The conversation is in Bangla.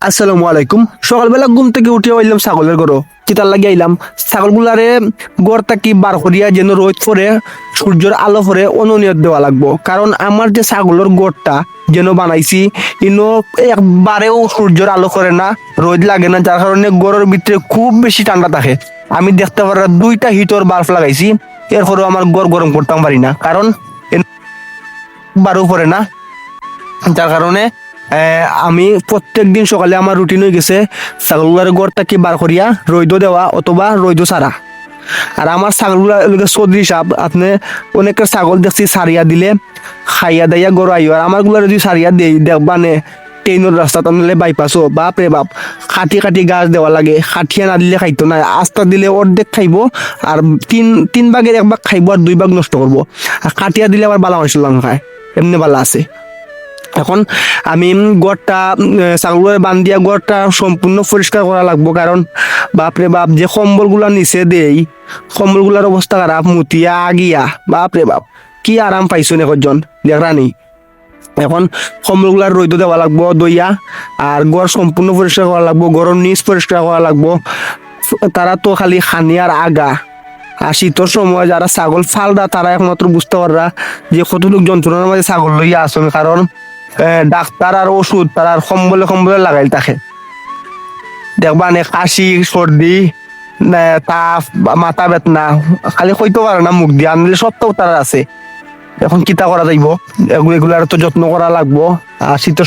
আসসালামু আলাইকুম। সকালবেলা ঘুম থেকে উঠে আইলাম ছাগলের গরো চিতার লাগি আইলাম। ছাগলগুলারে গড় থাকি বার করিয়া যেন রোদ পরে সূর্যের আলো পরে অনুনিয়ত দেওয়া লাগবো, কারণ আমার যে ছাগলের গড়টা যেন বানাইছি ইনো একবারেও সূর্যের আলো করে না, রোদ লাগে না, যার কারণে গড়ের ভিতরে খুব বেশি ঠান্ডা থাকে। আমি দেখতে পারা 2টা হিটর বাল্ব লাগাইছি, এরপরেও আমার গড় গরম করতাম পারি না, কারণ বারও পড়ে না। যার কারণে আমি প্রত্যেক দিন সকালে আমার রুটিন হয়ে গেছে ছাগলগুলার গড়টাকে বার করিয়া রৈদ দেওয়া অথবা রৈদ ছাড়া। আর আমার ছাগলগুলা চৌধুরী সাহেব, আপনি অনেকের ছাগল দেখছি সারিয়া দিলে খাইয়া দাইয়া গড় আইও, আর আমার গুলা যদি সারিয়া দেই দেখবানে ট্রেনের রাস্তা টানলে বাইপাসও বাপ রে বাপ, কাটি কাটি গাছ দেওয়া লাগে, কাঠিয়া না দিলে খাইতো না, আস্তা দিলে অর্ধেক খাইবো আর তিন ভাগের এক ভাগ খাইবো আর 2 ভাগ নষ্ট করবো। আর কাটিয়া দিলে আবার বালা মাংস খায়, এমনি বালা আছে। এখন আমি গড়টা ছাগলগুলো বান্ধিয়া গড়টা সম্পূর্ণ পরিষ্কার করা লাগবো, কারণ বাপরে বাপ যে কম্বলগুলা নিচে দেই কম্বলগুলার অবস্থা খারাপ, মুতিয়া আগিয়া বাপরে বাপ কি আরাম পাইছো এখন দেখরা নেই। এখন কম্বলগুলার রৈদ দেওয়া লাগবো দইয়া, আর গড় সম্পূর্ণ পরিষ্কার করা লাগবো, গরম নিচ পরিষ্কার করা লাগবো। তারা তো খালি খানি আর আগা, আর শীতের সময় যারা ছাগল ফালদা তারা একমাত্র বুঝতে পাররা যে কতটুক যন্ত্রণার মাঝে ছাগল লইয়া আসুন, কারণ ডাক্তার আর ওষুধ তার আর কম্বলে কম্বলে লাগাই থাকে। দেখবা নে কাশি সর্দি তাপ মাথা বেদনা খালি কইতে পারে না মুখ দিয়ে, আনলে সবটাও তার আছে। এখন কিতা করা যাইব, এগুলার তো যত্ন করা লাগবো। আর শীতের